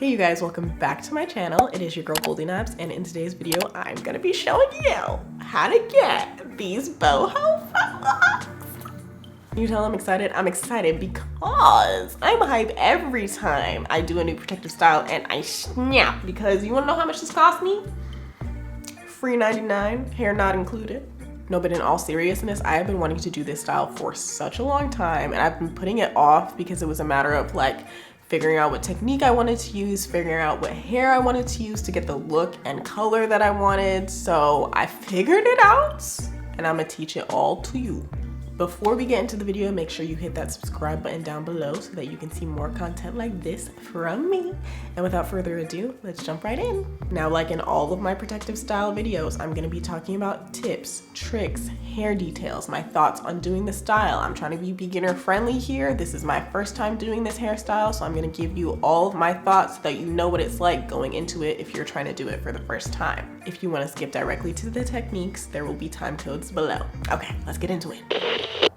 Hey you guys, welcome back to my channel. It is your girl GOLDYNAPS, and in today's video I'm gonna be showing you how to get these boho faux locs. You tell I'm excited? I'm excited because I'm hype every time I do a new protective style and I snap, because you wanna know how much this cost me? Free 99, hair not included. No, but in all seriousness, I have been wanting to do this style for such a long time, and I've been putting it off because it was a matter of like figuring out what technique I wanted to use, figuring out what hair I wanted to use to get the look and color that I wanted. So I figured it out and I'm gonna teach it all to you. Before we get into the video, make sure you hit that subscribe button down below so that you can see more content like this from me. And without further ado, let's jump right in. Now, like in all of my protective style videos, I'm gonna be talking about tips, tricks, hair details, my thoughts on doing the style. I'm trying to be beginner friendly here. This is my first time doing this hairstyle, so I'm gonna give you all of my thoughts so that you know what it's like going into it if you're trying to do it for the first time. If you wanna skip directly to the techniques, there will be time codes below. Okay, let's get into it.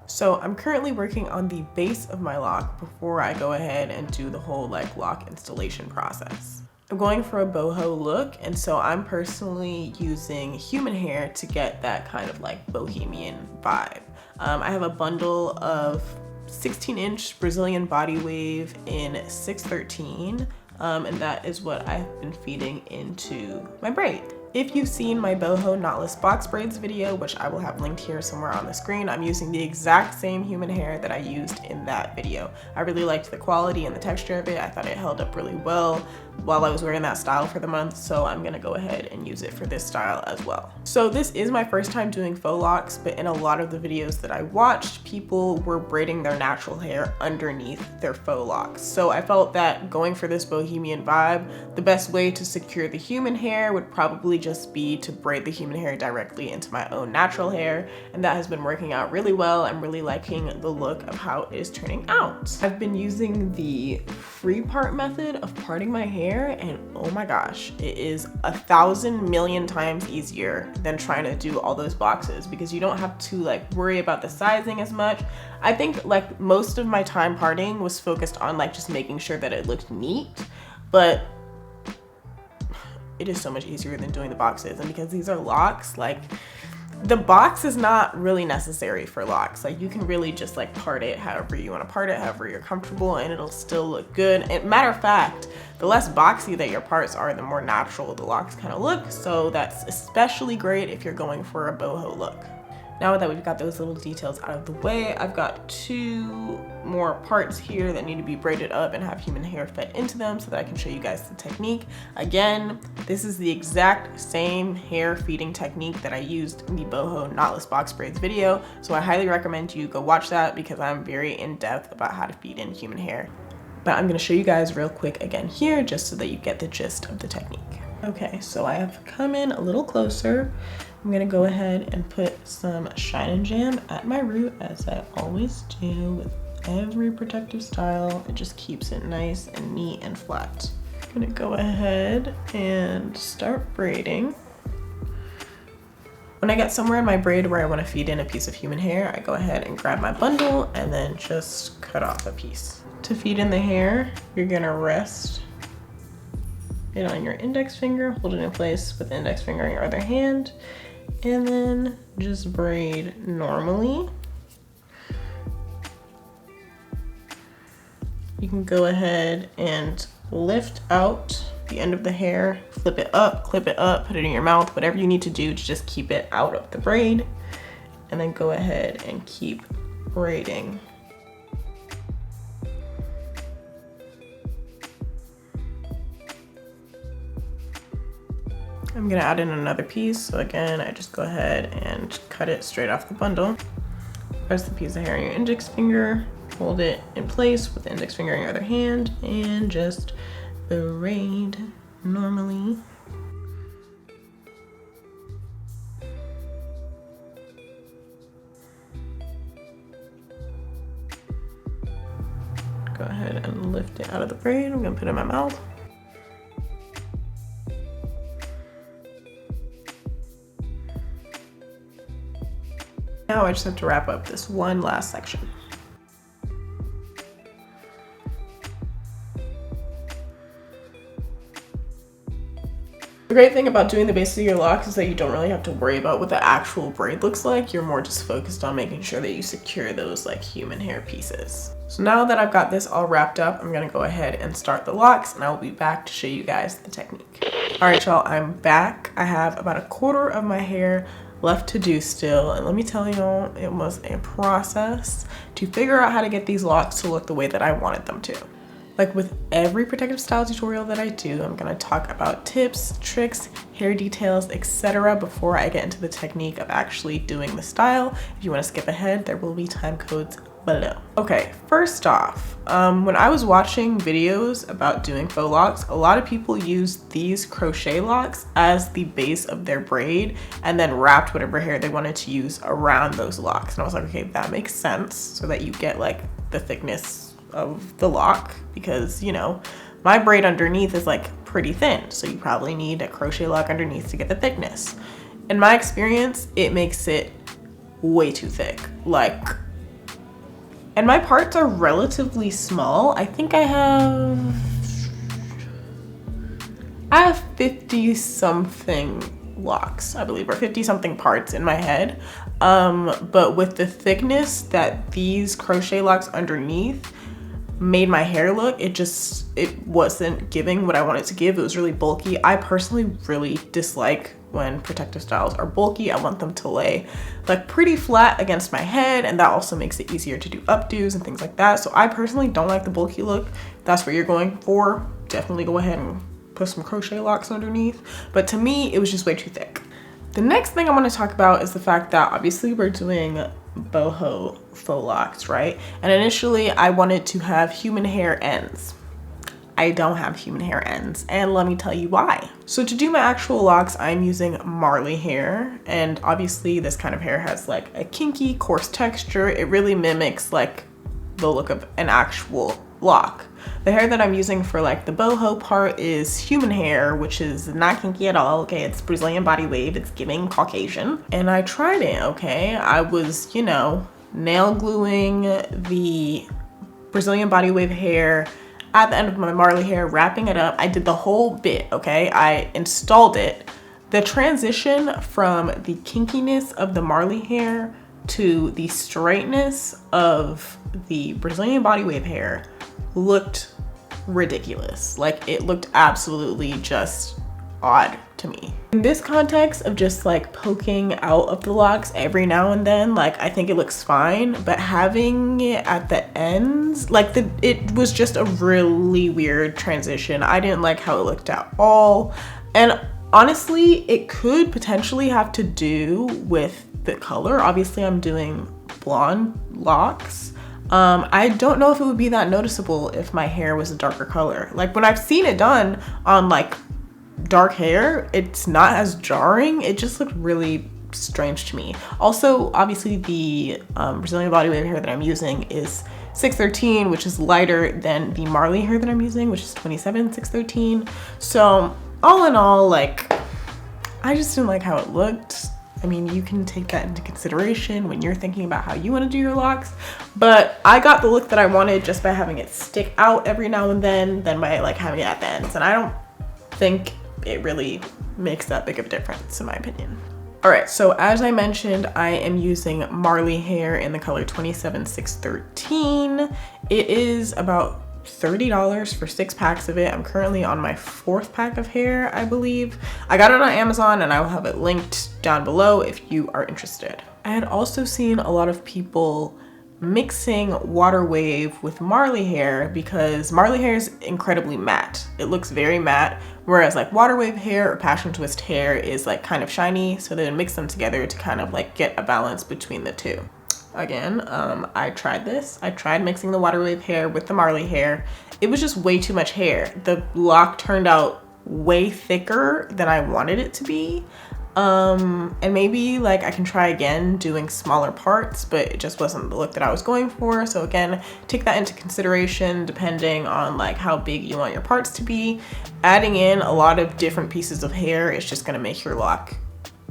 So I'm currently working on the base of my lock before I go ahead and do the whole like lock installation process. I'm going for a boho look, and so I'm personally using human hair to get that kind of like bohemian vibe. I have a bundle of 16-inch Brazilian body wave in 613, and that is what I've been feeding into my braid. If you've seen my boho knotless box braids video, which I will have linked here somewhere on the screen, I'm using the exact same human hair that I used in that video. I really liked the quality and the texture of it. I thought it held up really well while I was wearing that style for the month, so I'm gonna go ahead and use it for this style as well. So this is my first time doing faux locks, but in a lot of the videos that I watched, people were braiding their natural hair underneath their faux locks. So I felt that going for this bohemian vibe, the best way to secure the human hair would probably just be to braid the human hair directly into my own natural hair, and that has been working out really well. I'm really liking the look of how it is turning out. I've been using the free part method of parting my hair, and oh my gosh, it is 1,000 million times easier than trying to do all those boxes, because you don't have to like worry about the sizing as much. I think like most of my time parting was focused on like just making sure that it looked neat, but it is so much easier than doing the boxes. And because these are locks, like the box is not really necessary for locks. Like you can really just like part it however you want to part it, however you're comfortable, and it'll still look good. And matter of fact, the less boxy that your parts are, the more natural the locks kind of look. So that's especially great if you're going for a boho look. Now that we've got those little details out of the way, I've got 2 more parts here that need to be braided up and have human hair fed into them so that I can show you guys the technique. Again, this is the exact same hair feeding technique that I used in the boho knotless box braids video. So I highly recommend you go watch that, because I'm very in depth about how to feed in human hair. But I'm gonna show you guys real quick again here, just so that you get the gist of the technique. Okay, so I have come in a little closer. I'm gonna go ahead and put some Shine and Jam at my root, as I always do with every protective style. It just keeps it nice and neat and flat. I'm gonna go ahead and start braiding. When I get somewhere in my braid where I wanna feed in a piece of human hair, I go ahead and grab my bundle and then just cut off a piece. To feed in the hair, you're gonna rest it on your index finger, hold it in place with the index finger in your other hand, and then just braid normally. You can go ahead and lift out the end of the hair, flip it up, clip it up, put it in your mouth, whatever you need to do to just keep it out of the braid, and then go ahead and keep braiding. I'm gonna add in another piece. So again, I just go ahead and cut it straight off the bundle. Press the piece of hair on your index finger, hold it in place with the index finger in your other hand, and just braid normally. Go ahead and lift it out of the braid. I'm gonna put it in my mouth. Now I just have to wrap up this one last section. The great thing about doing the base of your locks is that you don't really have to worry about what the actual braid looks like. You're more just focused on making sure that you secure those like human hair pieces. So now that I've got this all wrapped up, I'm gonna go ahead and start the locks, and I will be back to show you guys the technique. All right, y'all, I'm back. I have about a quarter of my hair left to do still, and let me tell y'all, it was a process to figure out how to get these locks to look the way that I wanted them to. Like with every protective style tutorial that I do, I'm gonna talk about tips, tricks, hair details, etc. before I get into the technique of actually doing the style. If you wanna skip ahead, there will be time codes below. Okay, first off, when I was watching videos about doing faux locks, a lot of people used these crochet locks as the base of their braid and then wrapped whatever hair they wanted to use around those locks. And I was like, okay, that makes sense, so that you get like the thickness of the lock, because you know my braid underneath is like pretty thin, so you probably need a crochet lock underneath to get the thickness. In my experience, it makes it way too thick. Like, and my parts are relatively small. I think I have 50 something locks, I believe, or 50 something parts in my head. But with the thickness that these crochet locks underneath made my hair look, it wasn't giving what I wanted to give. It was really bulky. I personally really dislike when protective styles are bulky. I want them to lay like pretty flat against my head, and that also makes it easier to do updos and things like that. So I personally don't like the bulky look. If that's what you're going for, definitely go ahead and put some crochet locks underneath. But to me, it was just way too thick. The next thing I want to talk about is the fact that obviously we're doing boho faux locks, right? And initially I wanted to have human hair ends. I don't have human hair ends, and let me tell you why. So to do my actual locks, I'm using Marley hair, and obviously this kind of hair has like a kinky, coarse texture. It really mimics like the look of an actual lock. The hair that I'm using for like the boho part is human hair, which is not kinky at all. Okay, it's Brazilian body wave, it's giving Caucasian. And I tried it, okay? I was, you know, nail gluing the Brazilian body wave hair at the end of my Marley hair, wrapping it up. I did the whole bit, okay? I installed it. The transition from the kinkiness of the Marley hair to the straightness of the Brazilian body wave hair looked ridiculous. Like, it looked absolutely just odd to me. In this context of just like poking out of the locks every now and then, like, I think it looks fine, but having it at the ends, like, it was just a really weird transition. I didn't like how it looked at all. And honestly, it could potentially have to do with the color. Obviously I'm doing blonde locks. I don't know if it would be that noticeable if my hair was a darker color. Like, when I've seen it done on like dark hair, it's not as jarring. It just looked really strange to me. Also, obviously the Brazilian body wave hair that I'm using is 613, which is lighter than the Marley hair that I'm using, which is 27613. So all in all, like, I just didn't like how it looked. I mean, you can take that into consideration when you're thinking about how you want to do your locks, but I got the look that I wanted just by having it stick out every now and then by like having it at the ends, and I don't think it really makes that big of a difference in my opinion. All right, so as I mentioned, I am using Marley hair in the color 27613. It is about $30 for 6 packs of it. I'm currently on my 4th pack of hair, I believe. I got it on Amazon, and I will have it linked down below if you are interested. I had also seen a lot of people mixing water wave with Marley hair because Marley hair is incredibly matte. It looks very matte, whereas like water wave hair or passion twist hair is like kind of shiny. So they would mix them together to kind of like get a balance between the two. Again, I tried this. I tried mixing the water wave hair with the Marley hair. It was just way too much hair. The lock turned out way thicker than I wanted it to be. And maybe like I can try again doing smaller parts, but it just wasn't the look that I was going for. So again, take that into consideration depending on like how big you want your parts to be. Adding in a lot of different pieces of hair is just gonna make your lock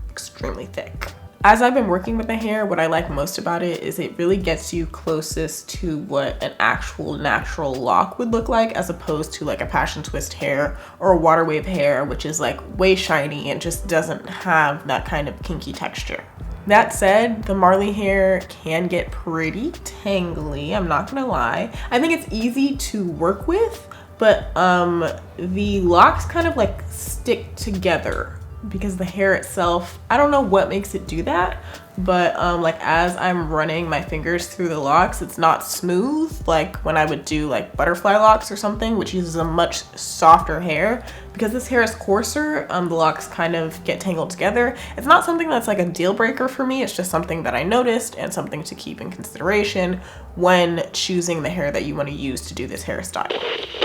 extremely thick. As I've been working with the hair, what I like most about it is it really gets you closest to what an actual natural lock would look like, as opposed to like a passion twist hair or a water wave hair, which is like way shiny and just doesn't have that kind of kinky texture. That said, the Marley hair can get pretty tangly, I'm not gonna lie. I think it's easy to work with, but the locks kind of like stick together because the hair itself, I don't know what makes it do that, but like as I'm running my fingers through the locks, it's not smooth like when I would do like butterfly locks or something, which uses a much softer hair. Because this hair is coarser, the locks kind of get tangled together. It's not something that's like a deal breaker for me, it's just something that I noticed and something to keep in consideration when choosing the hair that you want to use to do this hairstyle.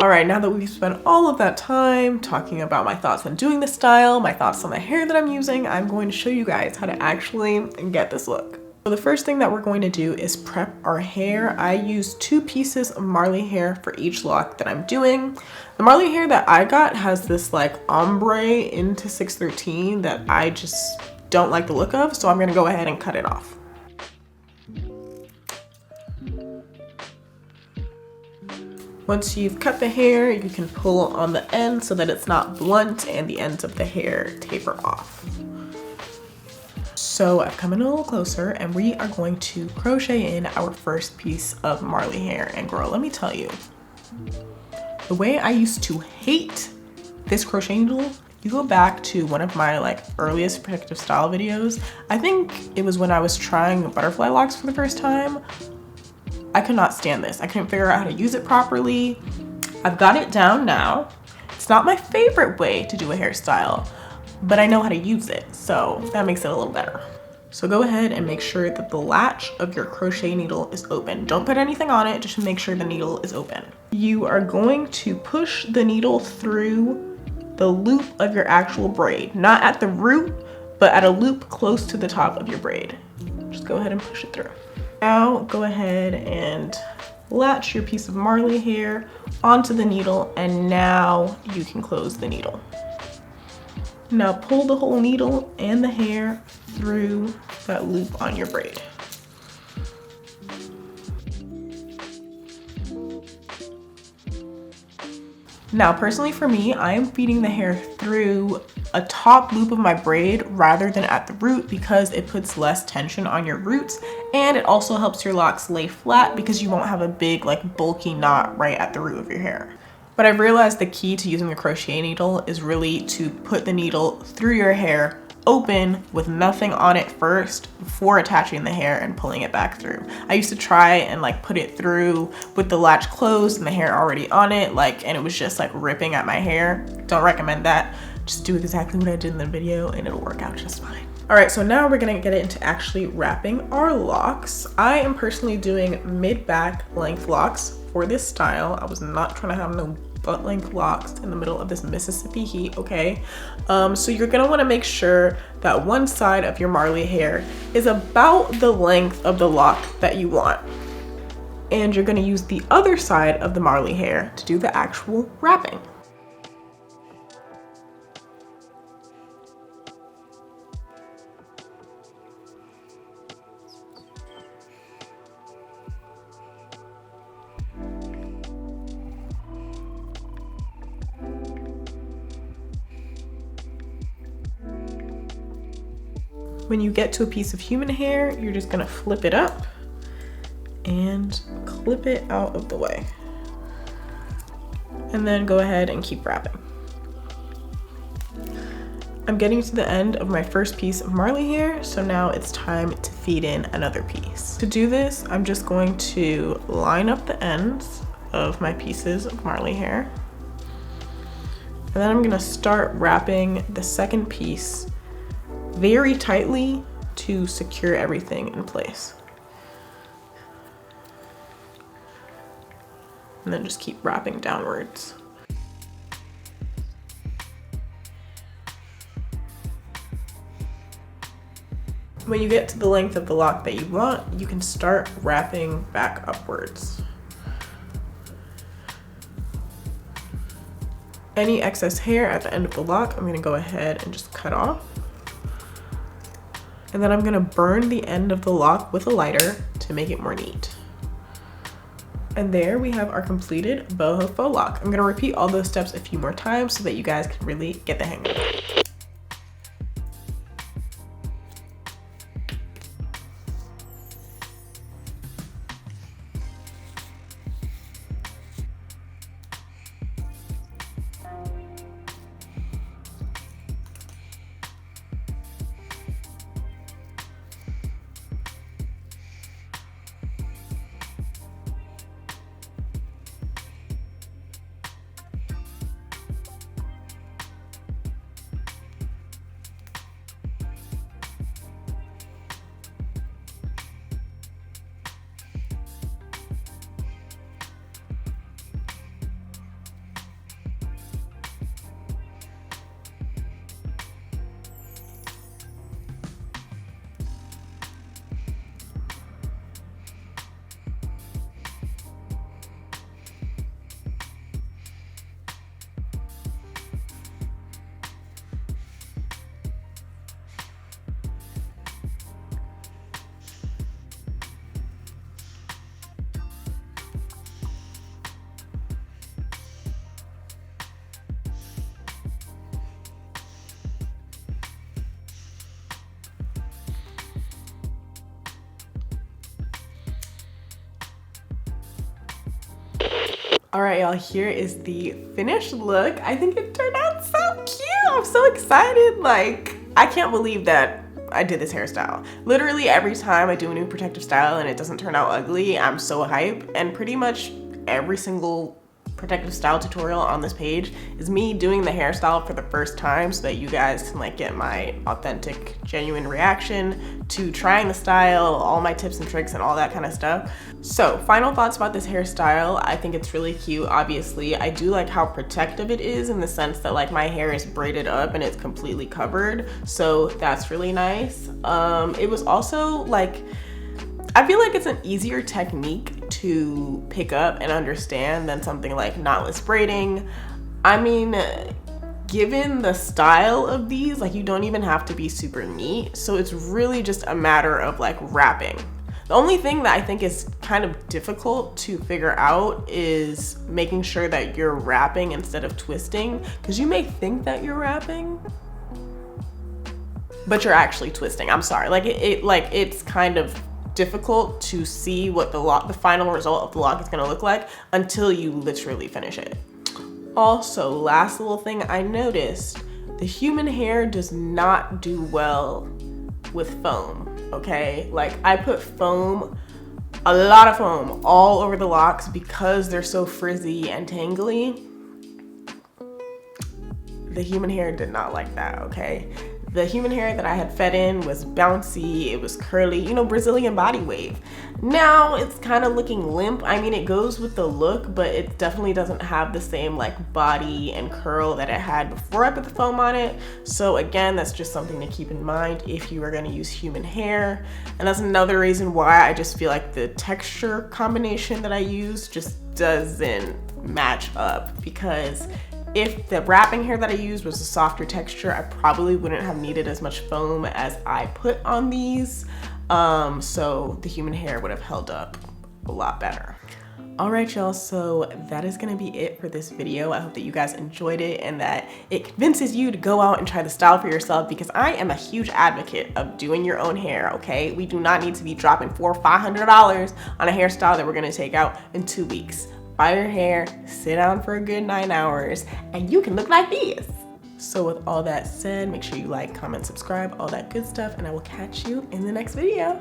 All right, now that we've spent all of that time talking about my thoughts on doing this style, my thoughts on the hair that I'm using, I'm going to show you guys how to actually get this look. So the first thing that we're going to do is prep our hair. I use 2 pieces of Marley hair for each lock that I'm doing. The Marley hair that I got has this like ombre into 613 that I just don't like the look of, so I'm gonna go ahead and cut it off. Once you've cut the hair, you can pull on the end so that it's not blunt and the ends of the hair taper off. So I've come in a little closer and we are going to crochet in our first piece of Marley hair. And girl, let me tell you, the way I used to hate this crochet needle, you go back to one of my like earliest protective style videos. I think it was when I was trying butterfly locks for the first time. I could not stand this. I couldn't figure out how to use it properly. I've got it down now. It's not my favorite way to do a hairstyle, but I know how to use it, so that makes it a little better. So go ahead and make sure that the latch of your crochet needle is open. Don't put anything on it, just make sure the needle is open. You are going to push the needle through the loop of your actual braid, not at the root, but at a loop close to the top of your braid. Just go ahead and push it through. Now go ahead and latch your piece of Marley hair onto the needle, and now you can close the needle. Now pull the whole needle and the hair through that loop on your braid. Now personally for me, I am feeding the hair through a top loop of my braid rather than at the root because it puts less tension on your roots, and it also helps your locks lay flat because you won't have a big like bulky knot right at the root of your hair. But I've realized the key to using the crochet needle is really to put the needle through your hair open with nothing on it first before attaching the hair and pulling it back through. I used to try and like put it through with the latch closed and the hair already on it, and it was just like ripping at my hair. Don't recommend that. Just do exactly what I did in the video and it'll work out just fine. All right, so now we're gonna get into actually wrapping our locks. I am personally doing mid-back length locks for this style. I was not trying to have no butt length locks in the middle of this Mississippi heat, okay? So you're gonna wanna make sure that one side of your Marley hair is about the length of the lock that you want. And you're gonna use the other side of the Marley hair to do the actual wrapping. When you get to a piece of human hair, you're just gonna flip it up and clip it out of the way. And then go ahead and keep wrapping. I'm getting to the end of my first piece of Marley hair, so now it's time to feed in another piece. To do this, I'm just going to line up the ends of my pieces of Marley hair. And then I'm gonna start wrapping the second piece very tightly to secure everything in place. And then just keep wrapping downwards. When you get to the length of the lock that you want, you can start wrapping back upwards. Any excess hair at the end of the lock, I'm gonna go ahead and just cut off. And then I'm gonna burn the end of the lock with a lighter to make it more neat. And there we have our completed boho faux lock. I'm gonna repeat all those steps a few more times so that you guys can really get the hang of it. All right, y'all, here is the finished look. I think it turned out so cute. I'm so excited. Like, I can't believe that I did this hairstyle. Literally every time I do a new protective style and it doesn't turn out ugly, I'm so hype. And pretty much every single protective style tutorial on this page is me doing the hairstyle for the first time so that you guys can like get my authentic, genuine reaction to trying the style, all my tips and tricks and all that kind of stuff. So final thoughts about this hairstyle. I think it's really cute. Obviously, I do like how protective it is in the sense that like my hair is braided up and it's completely covered. So that's really nice. It was also like, I feel like it's an easier technique to pick up and understand than something like knotless braiding. I mean, given the style of these, like you don't even have to be super neat. So it's really just a matter of like wrapping. The only thing that I think is kind of difficult to figure out is making sure that you're wrapping instead of twisting, because you may think that you're wrapping, but you're actually twisting. I'm sorry, like it's kind of difficult to see what the final result of the lock is gonna look like until you literally finish it. Also, last little thing I noticed, the human hair does not do well with foam, okay? Like I put foam, a lot of foam all over the locks because they're so frizzy and tangly. The human hair did not like that, okay? The human hair that I had fed in was bouncy, it was curly, you know, Brazilian body wave. Now it's kind of looking limp. I mean, it goes with the look, but it definitely doesn't have the same like body and curl that it had before I put the foam on it. So again, that's just something to keep in mind if you are gonna use human hair. And that's another reason why I just feel like the texture combination that I use just doesn't match up, because if the wrapping hair that I used was a softer texture, I probably wouldn't have needed as much foam as I put on these. So the human hair would have held up a lot better. All right, y'all, so that is gonna be it for this video. I hope that you guys enjoyed it and that it convinces you to go out and try the style for yourself, because I am a huge advocate of doing your own hair, okay? We do not need to be dropping $400 or $500 on a hairstyle that we're gonna take out in 2 weeks. Buy your hair, sit down for a good 9 hours, and you can look like this. So with all that said, make sure you like, comment, subscribe, all that good stuff, and I will catch you in the next video.